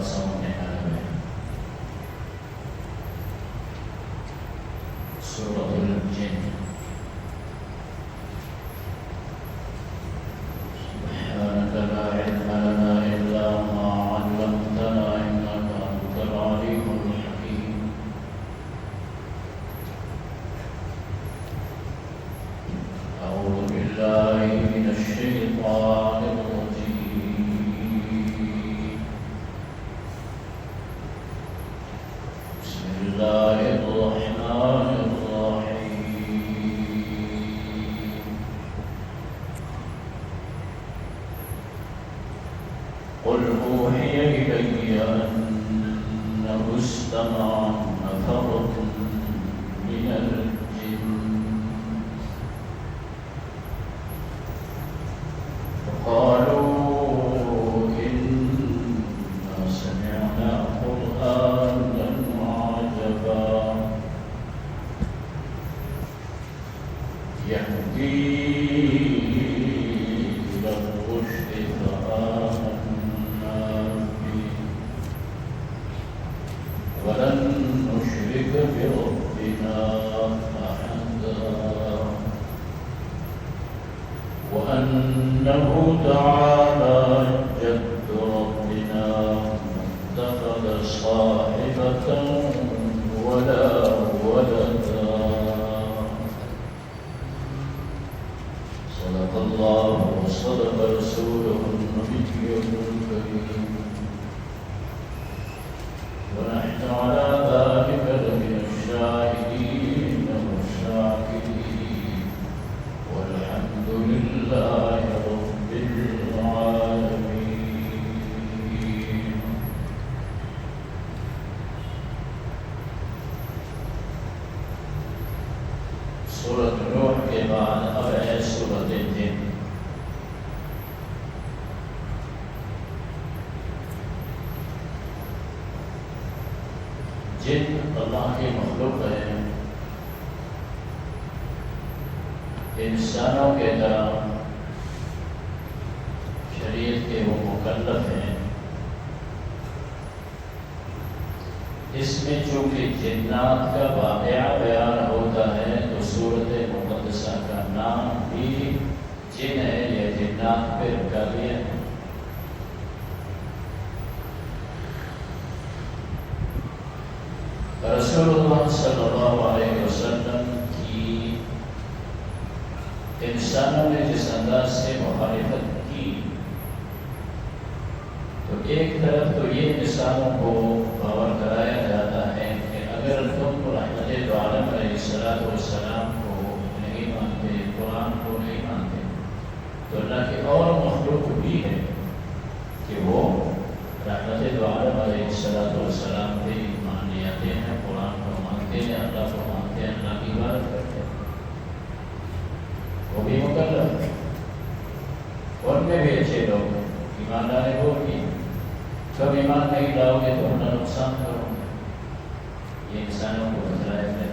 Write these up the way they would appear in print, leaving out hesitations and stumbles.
سامنے آیا ہے سورۃ الجن. سبحانك لا علم لنا إلا ما علمتنا إنك أنت العليم الحكيم. أعوذ بالله من الشيطان الرجيم. بسم الله الرحمن الرحيم. قل أوحي إلي أنه استمع نفر من الجن فقالوا إنا سمعنا قرآنا عجبا يهدي إلى الرشد فآمنا به ولن نشرك بربنا أحدا وأنه تعالى جد ربنا ما اتخذ صاحبة ولا ولدا. صدق الله وصدق رسوله النبي الكريم ونحن على ذلك لمن الشاهدين والشاكرين والحمد لله رب العالمين. سورۃ نوح کے بعد اب ہے سورۃ الجن. جن اللہ کی مخلوق ہے، انسانوں کے طرح شریعت کے وہ مکلف ہیں. اس میں چونکہ جنات کا واقعہ بیان ہوتا ہے تو سورۃ مقدسہ کا نام بھی جن ہے یا جنات پہ رکھا گیا ہے. رسول اللہ صلی اللہ علیہ وسلم کی انسانوں نے جس انداز سے مخالفت کی تو ایک طرف تو یہ انسانوں کو باور کرایا جاتا ہے کہ اگر تم رحمت دو عالم علیہ السلام کو نہیں مانتے، قرآن کو نہیں مانتے، تو اللہ کی اور مخلوق بھی ہے کہ وہ رحمت دو عالم علیہ السلام بھی مان لیتے ہیں، قرآن کو مانتے ہیں، اللہ کو مانتے ہیں، اللہ کی عبادت کرتے ہیں. وہ بھی مکلف ہے. ان میں بھی اچھے لوگ ایمان لانے کو بھی کب ایمان نہیں لاؤ گے تو اپنا نقصان کرو گے. یہ انسانوں کو بتلایا جاتا ہے.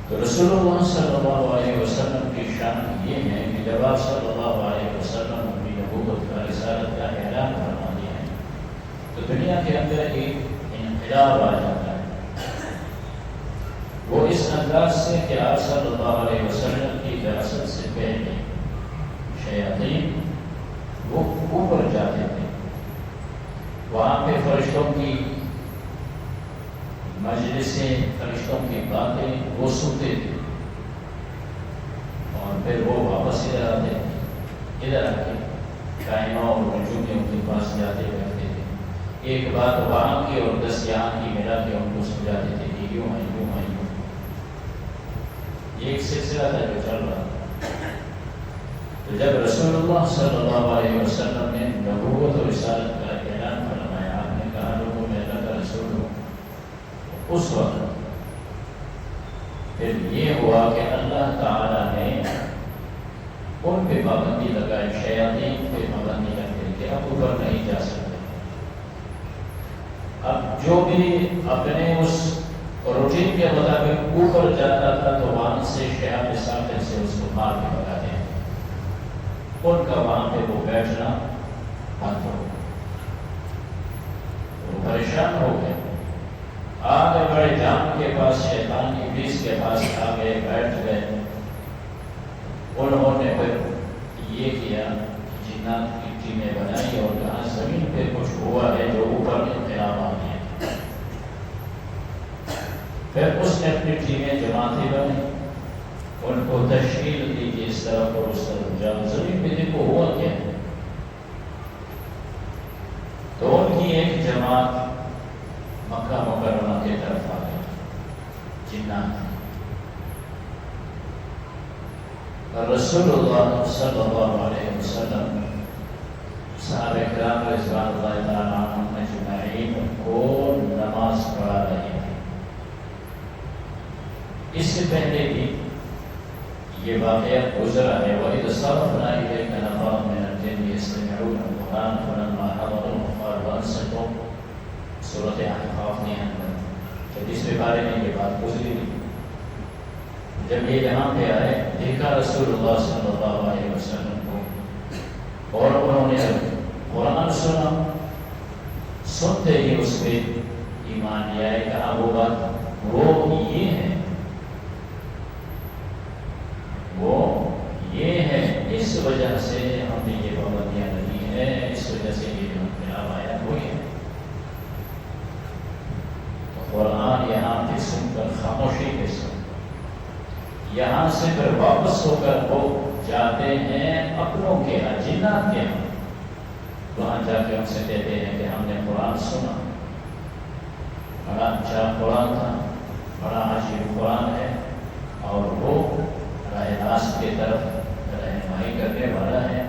تو رسول اللہ صلی اللہ علیہ وسلم کی شان یہ ہے کہ جب آپ صلی اللہ علیہ وسلم اپنی نبوت کا رسالت کا اعلان فرما دیا ہے تو دنیا کے اندر ایک انقلاب آ جاتا ہے. وہ اس انداز سے کہ آپ صلی اللہ علیہ وسلم کی وراثت سے پہلے شیاطین وہ اوپر جاتے تھے. وہاں پہ فرشتوں کی مجلسیں، فرشتوں کی باتیں وہ سنتے تھے اور پھر وہ واپس ادھر آتے تھے. ادھر آ کے کائنوں اور نجومیوں کے پاس جاتے رہتے تھے. ایک بات وہاں کی اور 10 یہاں کی ملا کے ان کو سمجھاتے تھے کہ یوں ہے یوں ہے یوں. یہ ایک سلسلہ تھا جو چل رہا تھا. تو جب رسول اللہ صلی اللہ علیہ وسلم نے نبوت و رسالت کا اعلان فرمایا، آپ نے کہا لوگوں میں اللہ کا رسول ہوں، اس وقت پھر یہ ہوا کہ اللہ تعالیٰ نے ان پہ پابندی لگائی، شیاطین پہ پابندی لگائی کہ اب اوپر نہیں جا سکتے. اب جو بھی اپنے اس روٹین کے مطابق اوپر جاتا تھا تو وہاں سے شہاب ساکر سے اس کو مار کے بھگاتے ہیں. ان کا وہاں پہ وہ بیٹھنا بند ہو. پریشان ہو گئے، آگے بڑے جان کے پاس، شیطان ابلیس کے پاس آگے بیٹھ گئے۔ انہوں نے پھر یہ کیا، جنات کی ٹیمیں بنائی اور جہاں زمین پہ کچھ ہوا ہے جو اوپر انقلاب آ گیا، پھر اس نے اپنی ٹیمیں جماعتیں بنائی، ان کو تشکیل دی کہ اس طرف اور اس طرف جاؤ۔ زمین پہ دیکھو ہوا کیا ہے، تو ان کی ایک جماعت مکہ مکرمہ کی طرف آ گئی، جنات۔ رسول اللہ صلی اللہ علیہ وسلم صحابہ کرام رضوان اللہ تعالیٰ عنہم اجمعین کو نماز پڑھا رہے تھے۔ اس سے پہلے بھی یہ واقعہ گزرا ہے، وَإِذْ صَرَفْنَا إِلَيْكَ نَفَرًا مِنَ الْجِنِّ يَسْتَمِعُونَ الْقُرْآنَ فَلَمَّا حَضَرُوهُ قَالُوا أَنصِتُوا، سورۃ احقاف کے اندر جب اس کے بارے میں یہ بات گزری، جب یہ یہاں پہ آئے دیکھا رسول اللہ صلی اللہ علیہ وسلم کو، اور انہوں نے قرآن سنا، سنتے ہی اس پہ ایمان لیا ہے، کہا وہ بات وہ یہ ہے، وہ یہ ہے، اس وجہ سے ہم نے یہ پابندیاں نہیں ہے، اس وجہ سے یہ جو انقلاب آیا وہ ہے۔ تو قرآن یہاں پہ سن کر خاموشی کے سن، یہاں سے پھر واپس ہو کر وہ جاتے ہیں اپنوں کے یہاں، جنات کے یہاں، وہاں جا کے ان سے کہتے ہیں کہ ہم نے قرآن سنا، بڑا اچھا قرآن تھا، بڑا عجیب قرآن ہے، اور وہ راہ راست کی طرف رہنمائی کرنے والا ہے،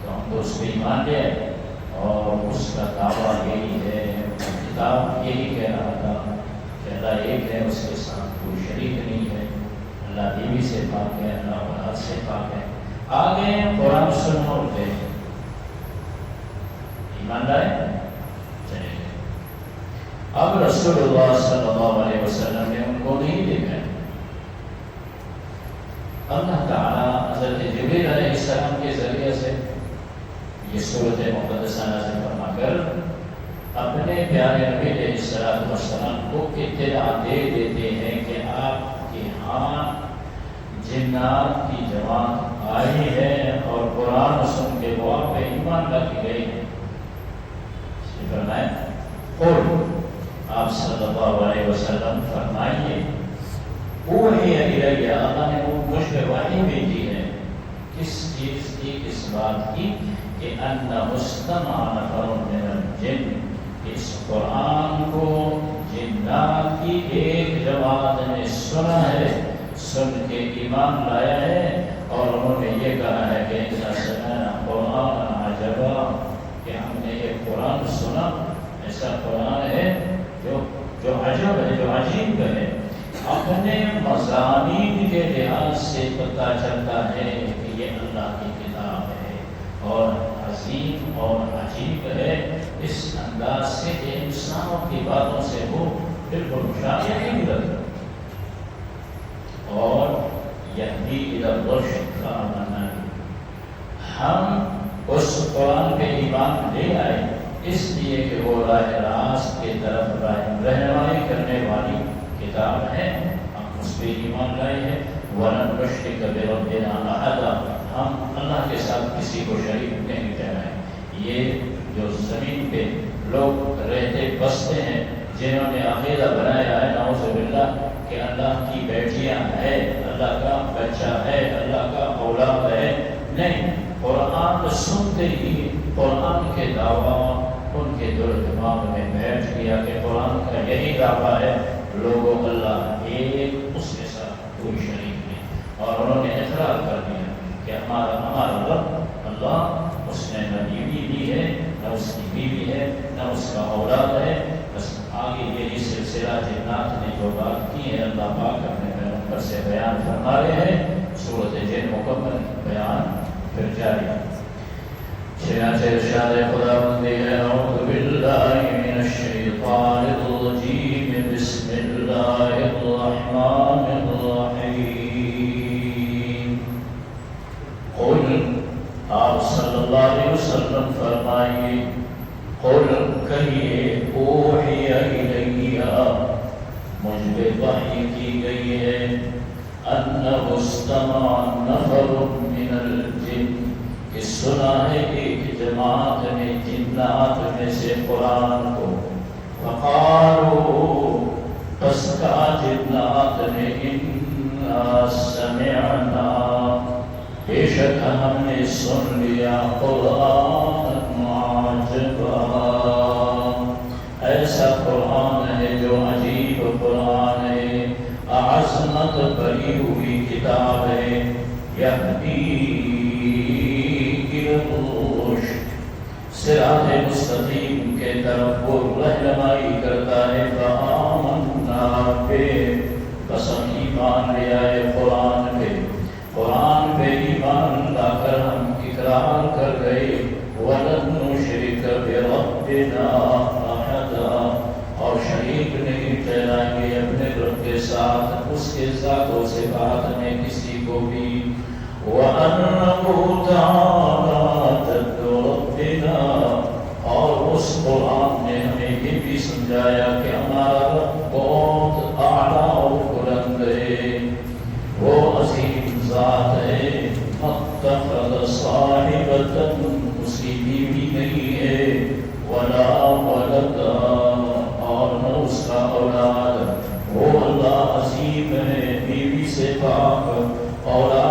تو ہم تو اس پہ ایمان لے آئے، اور اس کا دعویٰ یہی ہے، کتاب یہی کہہ رہا تھا کہ اللہ ایک ہے، اس کے ساتھ کوئی شریک نہیں ہے، اللہ بیوی سے پاک ہے، اللہ اولاد سے پاک ہے۔ آگے قرآن سنو اور گئے، ایمان لائے، چلے گئے۔ اب رسول اللہ صلی اللہ علیہ وسلم نے ان کو نہیں دیکھا، اللہ تعالیٰ حضرت جبریل علیہ السلام کے ذریعے سے یہ سورۃ مقدسہ نازل فرما کر اپنے پیارے نبی علیہ السلام کو اطلاع دے دیتے ہیں کہ آپ کے ہاں جنات کی جماعت آئی ہے اور قرآن سن کے وہ آپ پہ ایمان لا کے گئی ہے۔ فرمائے قل، آپ صلی اللہ علیہ وسلم فرمائیے، اوحی الیہ، اللہ نے مجھ پہ وحی بھیجی ہے، کس چیز کی، کس بات کی، کہ انہ استمع نفر من الجن، اس قرآن کو جنات کی ایک جماعت نے سنا ہے، سن کے ایمان لایا ہے، اور انہوں نے یہ کہا ہے کہ اِنَّا سَمِعْنَا قُرْآنًا عَجَبًا، کہ ہم نے یہ قرآن سنا، ایسا قرآن ہے جو عجب ہے، جو عجیب ہے، اپنے مضامین کے لحاظ سے پتہ چلتا ہے کہ یہ اللہ کی کتاب ہے، اور عظیم اور عجیب ہے، اس انداز سے کہ انسانوں کی باتوں سے وہ بالکل مشابہ نہیں لگتا، اور یہدی الی الرشد فآمنا، ہم اس قرآن پہ ایمان لے آئے اس لیے کہ وہ راہ راست کی طرف رہنمائی کرنے والی کتاب ہے، ہم اس پہ ایمان لائے ہیں۔ وَلَن نُشْرِكَ بِرَبِّنَا أَحَدًا، ہم اللہ کے ساتھ کسی کو شریک نہیں ٹھہرائیں۔ یہ جو زمین پہ لوگ رہتے بستے ہیں، جنہوں نے عقیدہ بنایا ہے نعوذ باللہ کہ اللہ کی بیٹیاں ہے، اللہ کا بچہ ہے، اللہ کا اولاد ہے، نہیں، قرآن سنتے ہی قرآن کے دعویٰ ان کے دل دماغ میں بیٹھ گیا کہ قرآن کا یہی دعویٰ ہے، لوگوں اللہ ایک، اس کے ساتھ کوئی شریک نہیں، اور انہوں نے اقرار کر دیا کہ ہمارا رب اللہ، اس نے نہ بیوی دی ہے، نہ اس کی بیوی ہے، نہ اس کا اولاد ہے۔ بس آگے یہی سلسلہ جنات نے جو بات کی ہے اللہ پاک اپنے پیغمبر سے بیان فرما رہے ہیں، سورۃ جن مکمل بیان پھر جاری ہے۔ چنانچہ ارشاد خداوند ہے، اعوذ باللہ من الشیطان الرجیم، بسم اللہ الرحمن الرحیم۔ قل، آپ صلی اللہ علیہ وسلم فرمائیے، قل کہیے اوحی الیہ مجھ پہ وحی کی گئی ہے انہ استمع نفر من الجن کہ سنا ہے ایک جماعت نے جنات میں سے قرآن کو فقالوا پس کہا جنات نے انا سمعنا بے شک ہم نے سن لیا قرآن عجبا ایسا قرآن ہے جو عجیب قرآن ہے عظمت بری ہوئی کتاب ہے یہدی الی الرشد صراط مستقیم کے طرف وہ رہنمائی کرتا ہے فآمنا بہ بس ہم ایمان لے آئے قرآن پہ ایمان لا کر ہم اقرار کر گئے وَلَن نُشْرِكَ بِرَبِّنَا أَحَدًا اور شریک نہیں ٹھہرائیں گے اپنے رب کے ساتھ اس کے ذات و صفات میں کسی کو بھی وَأَنَّهُ تَعَالَىٰ جَدُّ رَبِّنَا اور اس قرآن نے ہمیں یہ بھی سمجھایا کہ ہمارا رب بہت اعلیٰ اور بلند ہے وہ عظیم ذات ہے مَتَّخَذَ صَاحِبَةً اس کی بیوی نہیں ہے وَلَا وَلَدًا اور نہ اس کا اولاد وہ اللہ عظیم ہے بیوی سے پاک اولاد